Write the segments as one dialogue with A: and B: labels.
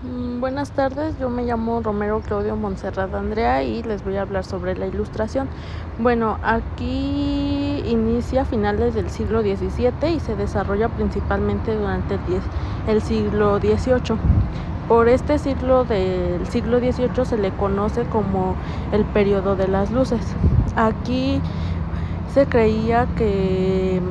A: Buenas tardes, yo me llamo Romero Claudio Montserrat Andrea y les voy a hablar sobre la Ilustración. Bueno, aquí inicia a finales del siglo XVII y se desarrolla principalmente durante el siglo XVIII. Por este siglo del siglo XVIII se le conoce como el periodo de las luces. Aquí se creía que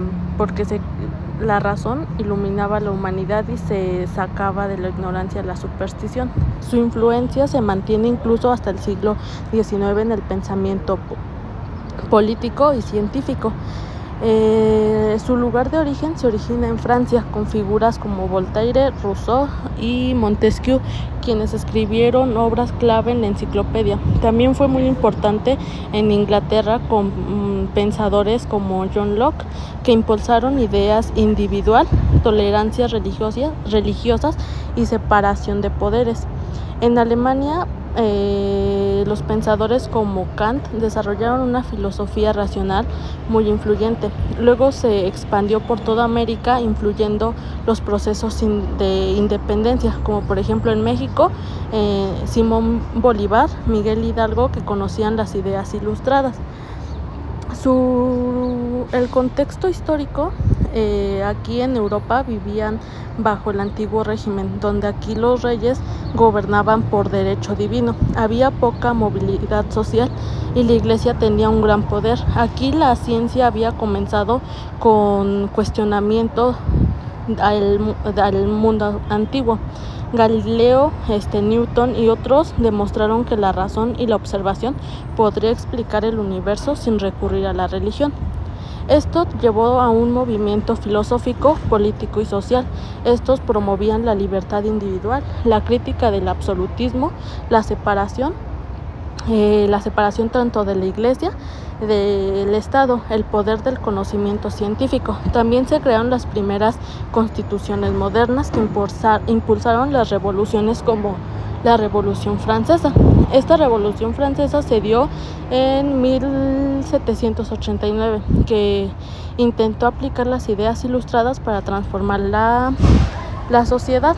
A: la razón iluminaba a la humanidad y se sacaba de la ignorancia la superstición. Su influencia se mantiene incluso hasta el siglo XIX en el pensamiento político y científico. Su lugar de origen se origina en Francia, con figuras como Voltaire, Rousseau y Montesquieu, quienes escribieron obras clave en la enciclopedia. También fue muy importante en Inglaterra con pensadores como John Locke, que impulsaron ideas individual, tolerancias religiosas y separación de poderes. En Alemania, los pensadores como Kant desarrollaron una filosofía racional muy influyente. Luego se expandió por toda América, influyendo los procesos de independencia, como por ejemplo en México, Simón Bolívar, Miguel Hidalgo, que conocían las ideas ilustradas. El contexto histórico, aquí en Europa vivían bajo el antiguo régimen, donde aquí los reyes gobernaban por derecho divino. Había poca movilidad social y la iglesia tenía un gran poder. Aquí la ciencia había comenzado con cuestionamiento al mundo antiguo. Galileo, Newton y otros demostraron que la razón y la observación podría explicar el universo sin recurrir a la religión. Esto llevó a un movimiento filosófico, político y social. Estos promovían la libertad individual, la crítica del absolutismo, la separación tanto de la Iglesia, del Estado, el poder del conocimiento científico. También se crearon las primeras constituciones modernas que impulsaron las revoluciones como la Revolución Francesa. Esta Revolución Francesa se dio en 1789, que intentó aplicar las ideas ilustradas para transformar la sociedad.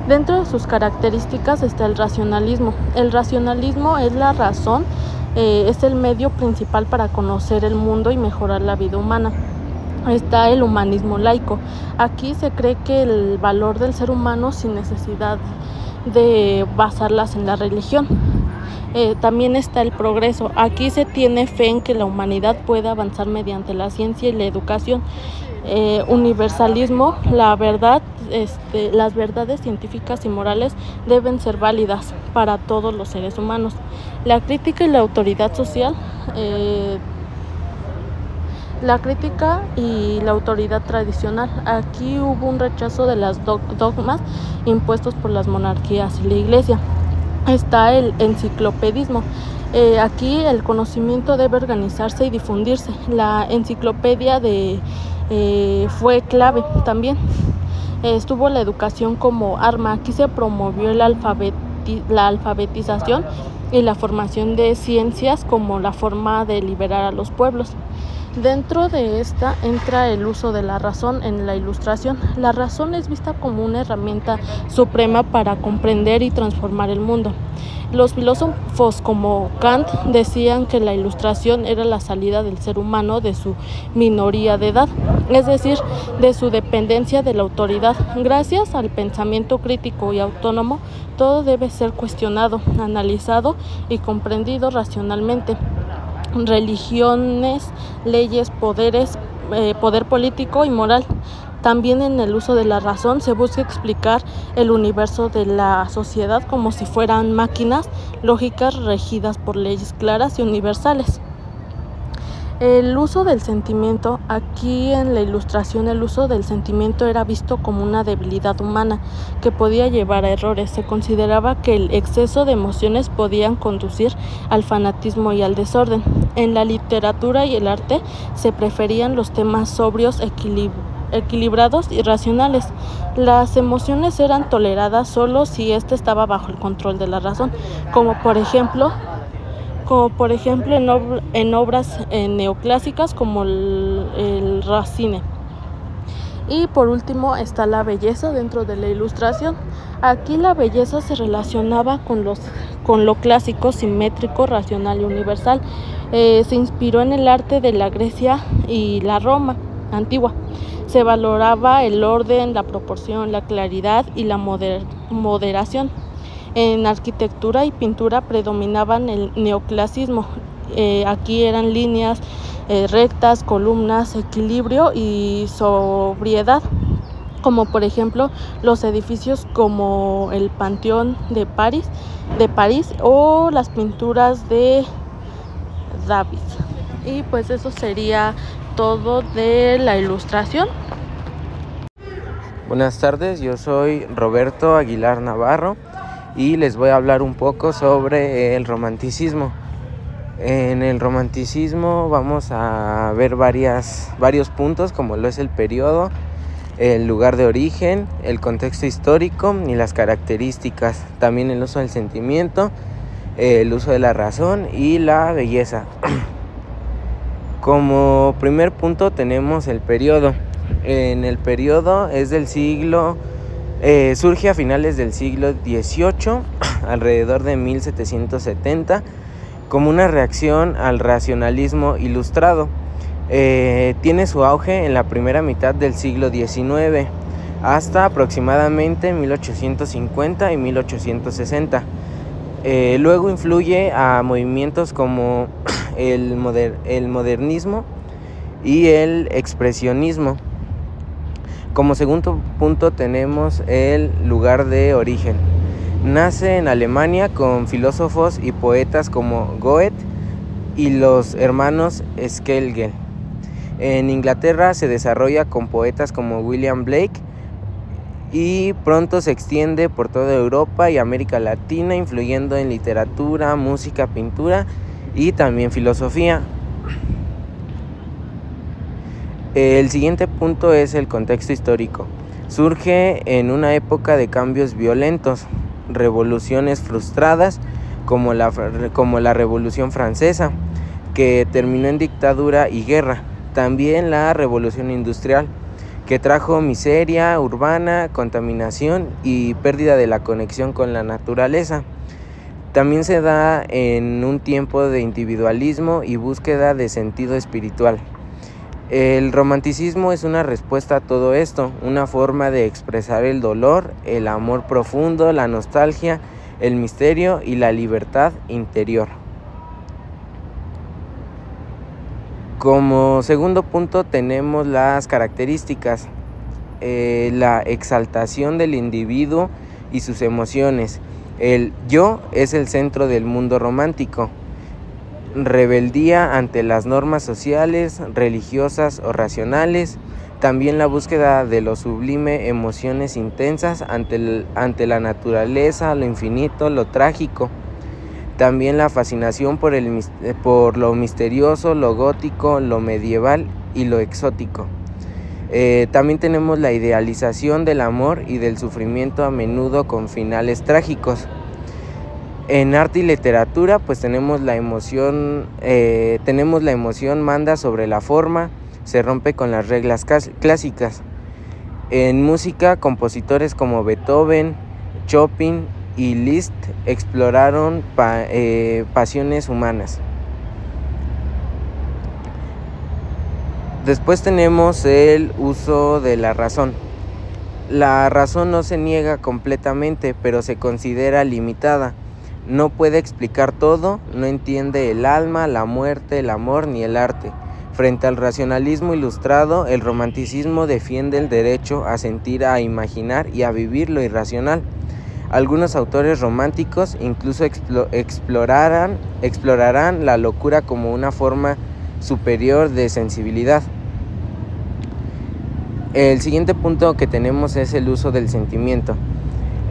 A: Dentro de sus características está el racionalismo. El racionalismo es la razón, es el medio principal para conocer el mundo y mejorar la vida humana. Está el humanismo laico. Aquí se cree que el valor del ser humano sin necesidad de basarlas en la religión. También está el progreso. Aquí se tiene fe en que la humanidad puede avanzar mediante la ciencia y la educación. Universalismo, las verdades científicas y morales deben ser válidas para todos los seres humanos. La crítica y la autoridad social, la crítica y la autoridad tradicional. Aquí hubo un rechazo de las dogmas impuestos por las monarquías y la iglesia. Está el enciclopedismo. Aquí el conocimiento debe organizarse y difundirse. La enciclopedia fue clave también. Estuvo la educación como arma. Aquí se promovió la alfabetización y la formación de ciencias como la forma de liberar a los pueblos. Dentro de esta entra el uso de la razón en la Ilustración. La razón es vista como una herramienta suprema para comprender y transformar el mundo. Los filósofos como Kant decían que la Ilustración era la salida del ser humano de su minoría de edad, es decir, de su dependencia de la autoridad. Gracias al pensamiento crítico y autónomo, todo debe ser cuestionado, analizado y comprendido racionalmente. Religiones, leyes, poder político y moral. También en el uso de la razón se busca explicar el universo de la sociedad como si fueran máquinas lógicas regidas por leyes claras y universales. El uso del sentimiento. Aquí en la Ilustración el uso del sentimiento era visto como una debilidad humana que podía llevar a errores. Se consideraba que el exceso de emociones podían conducir al fanatismo y al desorden. En la literatura y el arte se preferían los temas sobrios, equilibrados y racionales. Las emociones eran toleradas solo si ésta estaba bajo el control de la razón, como por ejemplo en obras neoclásicas como el Racine. Y por último está la belleza dentro de la Ilustración. Aquí la belleza se relacionaba con lo clásico, simétrico, racional y universal. Se inspiró en el arte de la Grecia y la Roma antigua. Se valoraba el orden, la proporción, la claridad y la moderación. En arquitectura y pintura predominaban el neoclasismo. Aquí eran líneas rectas, columnas, equilibrio y sobriedad, como por ejemplo los edificios como el Panteón de París o las pinturas de David. Y pues eso sería todo de la Ilustración.
B: Buenas tardes, yo soy Roberto Aguilar Navarro y les voy a hablar un poco sobre el romanticismo. En el romanticismo vamos a ver varios puntos, como lo es el periodo, el lugar de origen, el contexto histórico y las características, también el uso del sentimiento, el uso de la razón y la belleza. Como primer punto tenemos el periodo. En el periodo es del surge a finales del siglo XVIII, alrededor de 1770, como una reacción al racionalismo ilustrado. Tiene su auge en la primera mitad del siglo XIX, hasta aproximadamente 1850 y 1860. Luego influye a movimientos como el modernismo y el expresionismo. Como segundo punto tenemos el lugar de origen. Nace en Alemania con filósofos y poetas como Goethe y los hermanos Schlegel. En Inglaterra se desarrolla con poetas como William Blake y pronto se extiende por toda Europa y América Latina, influyendo en literatura, música, pintura y también filosofía. El siguiente punto es el contexto histórico. Surge en una época de cambios violentos, revoluciones frustradas como la Revolución Francesa, que terminó en dictadura y guerra. También la Revolución Industrial, que trajo miseria urbana, contaminación y pérdida de la conexión con la naturaleza. También se da en un tiempo de individualismo y búsqueda de sentido espiritual. El romanticismo es una respuesta a todo esto, una forma de expresar el dolor, el amor profundo, la nostalgia, el misterio y la libertad interior. Como segundo punto tenemos las características, la exaltación del individuo y sus emociones. El yo es el centro del mundo romántico. Rebeldía ante las normas sociales, religiosas o racionales. También la búsqueda de lo sublime, emociones intensas ante la naturaleza, lo infinito, lo trágico. También la fascinación por lo misterioso, lo gótico, lo medieval y lo exótico. También tenemos la idealización del amor y del sufrimiento, a menudo con finales trágicos. En arte y literatura pues tenemos la emoción manda sobre la forma, se rompe con las reglas clásicas. En música, compositores como Beethoven, Chopin y Liszt exploraron pasiones humanas. Después tenemos el uso de la razón. La razón no se niega completamente, pero se considera limitada. No puede explicar todo, no entiende el alma, la muerte, el amor ni el arte. Frente al racionalismo ilustrado, el romanticismo defiende el derecho a sentir, a imaginar y a vivir lo irracional. Algunos autores románticos incluso explorarán la locura como una forma superior de sensibilidad. El siguiente punto que tenemos es el uso del sentimiento.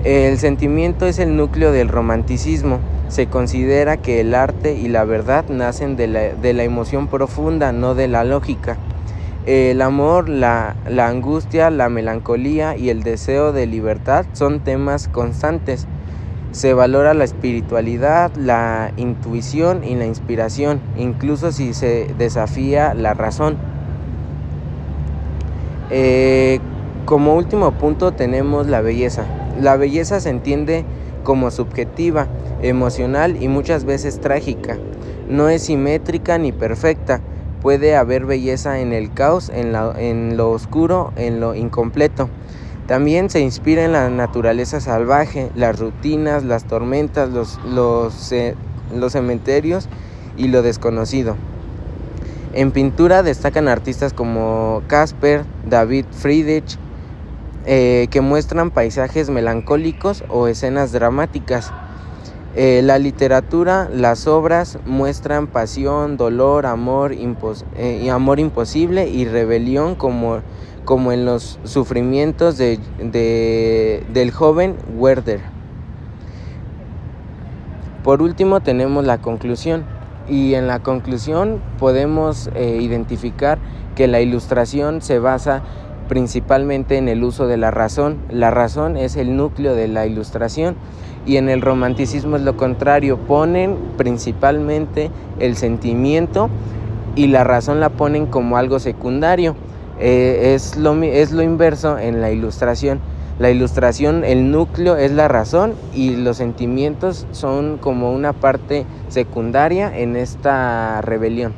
B: El sentimiento es el núcleo del romanticismo. Se considera que el arte y la verdad nacen de la emoción profunda, no de la lógica. El amor, la angustia, la melancolía y el deseo de libertad son temas constantes. Se valora la espiritualidad, la intuición y la inspiración, incluso si se desafía la razón. Como último punto tenemos la belleza. La belleza se entiende como subjetiva, emocional y muchas veces trágica. No es simétrica ni perfecta. Puede haber belleza en el caos, en lo oscuro, en lo incompleto. También se inspira en la naturaleza salvaje, las rutinas, las tormentas, los cementerios y lo desconocido. En pintura destacan artistas como Caspar, David Friedrich, que muestran paisajes melancólicos o escenas dramáticas. La literatura, las obras muestran pasión, dolor, amor imposible y rebelión, como en los sufrimientos del joven Werther. Por último tenemos la conclusión, y en la conclusión podemos identificar que la ilustración se basa principalmente en el uso de la razón. La razón es el núcleo de la ilustración, y en el romanticismo es lo contrario, ponen principalmente el sentimiento y la razón la ponen como algo secundario. Es lo inverso en la ilustración. La ilustración, el núcleo es la razón y los sentimientos son como una parte secundaria en esta rebelión.